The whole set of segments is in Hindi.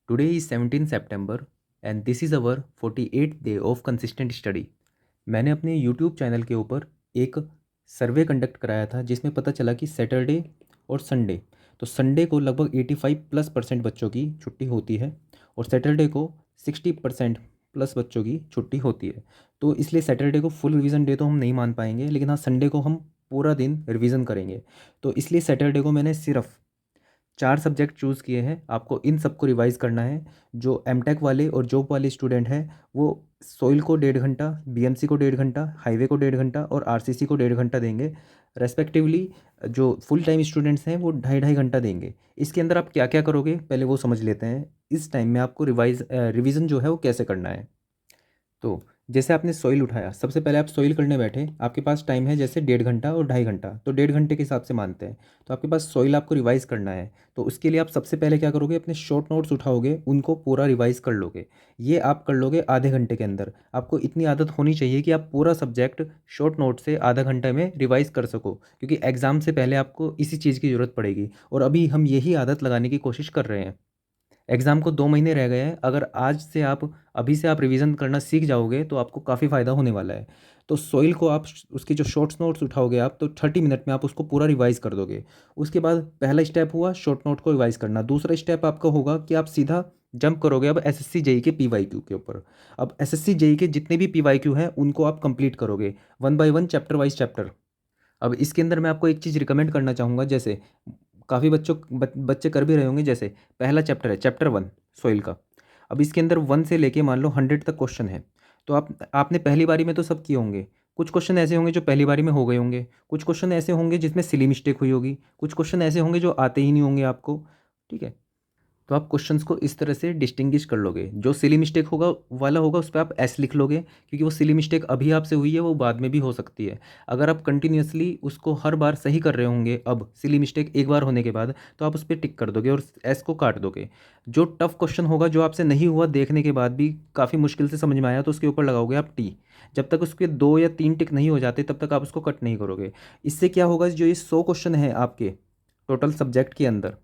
Today is 17 September and this is our 48th day of consistent study। मैंने अपने YouTube चैनल के ऊपर एक सर्वे कंडक्ट कराया था जिसमें पता चला कि सैटरडे और संडे, तो संडे को लगभग 85+% बच्चों की छुट्टी होती है और सैटरडे को 60% प्लस बच्चों की छुट्टी होती है। तो इसलिए सैटरडे को फुल रिवीजन डे तो हम नहीं मान पाएंगे, लेकिन हाँ संडे को हम पूरा दिन रिवीजन करेंगे। तो इसलिए सैटरडे को मैंने सिर्फ 4 सब्जेक्ट चूज़ किए हैं। आपको इन सबको रिवाइज़ करना है। जो एमटेक वाले और जॉब वाले स्टूडेंट हैं वो सॉइल को 1.5 घंटा, बीएमसी को 1.5 घंटा, हाईवे को 1.5 घंटा और आरसीसी को 1.5 घंटा देंगे रेस्पेक्टिवली। जो फुल टाइम स्टूडेंट्स हैं वो 2.5 घंटा देंगे। इसके अंदर आप क्या क्या करोगे पहले वो समझ लेते हैं। इस टाइम में आपको रिवीजन जो है वो कैसे करना है। तो जैसे आपने सॉइल उठाया, सबसे पहले आप सॉइल करने बैठे, आपके पास टाइम है जैसे 1.5 घंटा और 2.5 घंटा, तो 1.5 घंटे के हिसाब से मानते हैं। तो आपके पास सॉइल आपको रिवाइज करना है, तो उसके लिए आप सबसे पहले क्या करोगे, अपने शॉर्ट नोट्स उठाओगे, उनको पूरा रिवाइज कर लोगे। ये आप कर लोगे आधे घंटे के अंदर। आपको इतनी आदत होनी चाहिए कि आप पूरा सब्जेक्ट शॉर्ट नोट से आधा घंटे में रिवाइज कर सको, क्योंकि एग्ज़ाम से पहले आपको इसी चीज़ की ज़रूरत पड़ेगी और अभी हम यही आदत लगाने की कोशिश कर रहे हैं। एग्ज़ाम को 2 महीने रह गए हैं। अगर आज से आप अभी से आप रिवीजन करना सीख जाओगे तो आपको काफ़ी फ़ायदा होने वाला है। तो सोइल को आप उसके जो शॉर्ट्स नोट्स उठाओगे आप, तो 30 मिनट में आप उसको पूरा रिवाइज़ कर दोगे। उसके बाद पहला स्टेप हुआ शॉर्ट नोट को रिवाइज़ करना। दूसरा स्टेप आपका होगा कि आप सीधा जंप करोगे अब एसएससी जेईई के पीवाईक्यू के ऊपर। अब एसएससी जेईई के जितने भी पीवाईक्यू हैं उनको आप कंप्लीट करोगे, one by one, chapter wise chapter. अब इसके अंदर मैं आपको एक चीज़ रिकमेंड करना चाहूँगा। जैसे काफ़ी बच्चे कर भी रहे होंगे। जैसे पहला चैप्टर है चैप्टर 1 सॉइल का। अब इसके अंदर 1 से लेके मान लो 100 तक क्वेश्चन है। तो आपने पहली बारी में तो सब किए होंगे। कुछ क्वेश्चन ऐसे होंगे जो पहली बारी में हो गए होंगे, कुछ क्वेश्चन ऐसे होंगे जिसमें सिली मिस्टेक हुई होगी, कुछ क्वेश्चन ऐसे होंगे जो आते ही नहीं होंगे आपको। ठीक है, तो आप क्वेश्चंस को इस तरह से डिस्टिंग्विश कर लोगे। जो सिली मिस्टेक होगा वाला होगा उस पे आप एस लिख लोगे, क्योंकि वो सिली मिस्टेक अभी आपसे हुई है वो बाद में भी हो सकती है। अगर आप कंटिन्यूअसली उसको हर बार सही कर रहे होंगे, अब सिली मिस्टेक एक बार होने के बाद, तो आप उस पर टिक कर दोगे और एस को काट दोगे। जो टफ क्वेश्चन होगा, जो आपसे नहीं हुआ देखने के बाद भी काफ़ी मुश्किल से समझ में आया, तो उसके ऊपर लगाओगे आप टी। जब तक उसके 2 या 3 टिक नहीं हो जाते तब तक आप उसको कट नहीं करोगे। इससे क्या होगा, जो ये 100 क्वेश्चन है आपके टोटल सब्जेक्ट के अंदर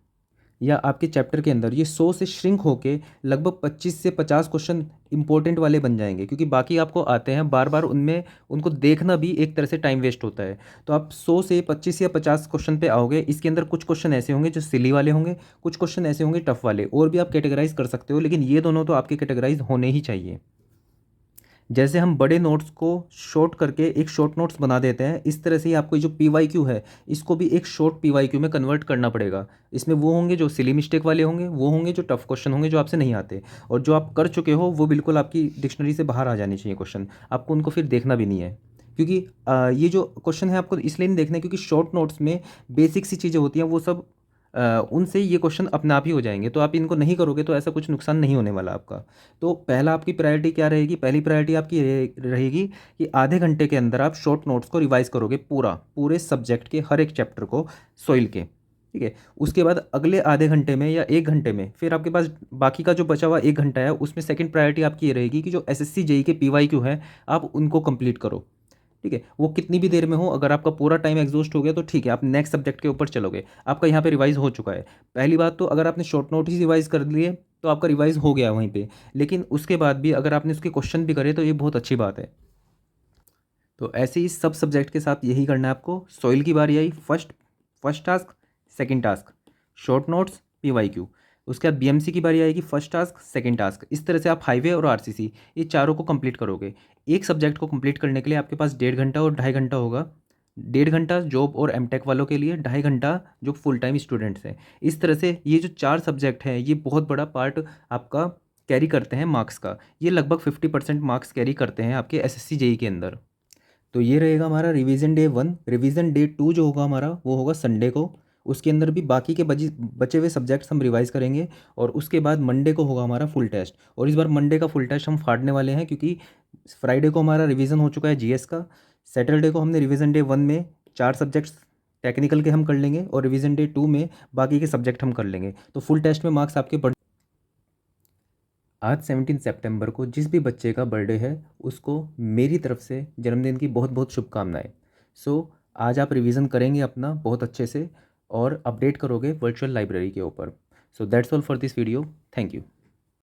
या आपके चैप्टर के अंदर, ये 100 से श्रिंक होके लगभग 25 से 50 क्वेश्चन इंपॉर्टेंट वाले बन जाएंगे, क्योंकि बाकी आपको आते हैं बार बार, उनमें उनको देखना भी एक तरह से टाइम वेस्ट होता है। तो आप 100 से 25 या 50 क्वेश्चन पे आओगे। इसके अंदर कुछ क्वेश्चन ऐसे होंगे जो सिली वाले होंगे, कुछ क्वेश्चन ऐसे होंगे टफ वाले, और भी आप कैटेगराइज कर सकते हो, लेकिन ये दोनों तो आपके कैटेगराइज होने ही चाहिए। जैसे हम बड़े नोट्स को शॉर्ट करके एक शॉर्ट नोट्स बना देते हैं, इस तरह से ही आपको जो पीवाईक्यू है इसको भी एक शॉर्ट पीवाईक्यू में कन्वर्ट करना पड़ेगा। इसमें वो होंगे जो सिली मिस्टेक वाले होंगे, वो होंगे जो टफ क्वेश्चन होंगे जो आपसे नहीं आते, और जो आप कर चुके हो वो बिल्कुल आपकी डिक्शनरी से बाहर आ जाने चाहिए क्वेश्चन। आपको उनको फिर देखना भी नहीं है, क्योंकि ये जो क्वेश्चन है आपको इसलिए नहीं देखना है क्योंकि शॉर्ट नोट्स में बेसिक सी चीज़ें होती हैं, वो सब उनसे ये क्वेश्चन अपने आप ही हो जाएंगे। तो आप इनको नहीं करोगे तो ऐसा कुछ नुकसान नहीं होने वाला आपका। तो पहला आपकी प्रायोरिटी क्या रहेगी, पहली प्रायोरिटी आपकी रहेगी कि आधे घंटे के अंदर आप शॉर्ट नोट्स को रिवाइज करोगे, पूरे सब्जेक्ट के हर एक चैप्टर को, सॉइल के। ठीक है, उसके बाद अगले आधे घंटे में या 1 घंटे में फिर आपके पास बाकी का जो बचा हुआ 1 घंटा है, उसमें सेकंड प्रायोरिटी आपकी ये रहेगी कि जो एसएससी जेईई के पीवाईक्यू है आप उनको कंप्लीट करो। ठीक है, वो कितनी भी देर में हो, अगर आपका पूरा टाइम एग्जॉस्ट हो गया तो ठीक है, आप नेक्स्ट सब्जेक्ट के ऊपर चलोगे। आपका यहाँ पे रिवाइज हो चुका है। पहली बात तो अगर आपने शॉर्ट नोट ही रिवाइज कर लिए तो आपका रिवाइज हो गया वहीं पे, लेकिन उसके बाद भी अगर आपने उसके क्वेश्चन भी करे तो ये बहुत अच्छी बात है। तो ऐसे ही सब सब्जेक्ट के साथ यही करना है आपको। सॉइल की बारी आई, first task, second task short notes, PYQ. उसके बाद बीएमसी की बारी आएगी, फर्स्ट टास्क, सेकंड टास्क। इस तरह से आप हाईवे और आरसीसी ये चारों को कंप्लीट करोगे। एक सब्जेक्ट को कंप्लीट करने के लिए आपके पास 1.5 घंटा और 2.5 घंटा होगा। 1.5 घंटा जॉब और एमटेक वालों के लिए, 2.5 घंटा जो फुल टाइम स्टूडेंट्स हैं। इस तरह से ये जो 4 सब्जेक्ट हैं ये बहुत बड़ा पार्ट आपका कैरी करते हैं मार्क्स का। ये लगभग 50% मार्क्स कैरी करते हैं आपके एसएससी जेईई के अंदर। तो ये रहेगा हमारा रिवीजन डे 1। रिवीजन डे 2 जो होगा हमारा वो होगा संडे को। उसके अंदर भी बाकी के बचे हुए सब्जेक्ट्स हम रिवाइज करेंगे, और उसके बाद मंडे को होगा हमारा फुल टेस्ट। और इस बार मंडे का फुल टेस्ट हम फाड़ने वाले हैं, क्योंकि फ्राइडे को हमारा रिवीजन हो चुका है जीएस का। सैटरडे को हमने रिवीजन डे 1 में 4 सब्जेक्ट्स टेक्निकल के हम कर लेंगे, और रिवीजन डे 2 में बाकी के सब्जेक्ट हम कर लेंगे। तो फुल टेस्ट में मार्क्स आपके बढ़। आज 17 सितंबर को जिस भी बच्चे का बर्थडे है उसको मेरी तरफ से जन्मदिन की बहुत बहुत शुभकामनाएं। सो आज आप रिवीजन करेंगे अपना बहुत अच्छे से और अपडेट करोगे वर्चुअल लाइब्रेरी के ऊपर। So that's all for this video. Thank you.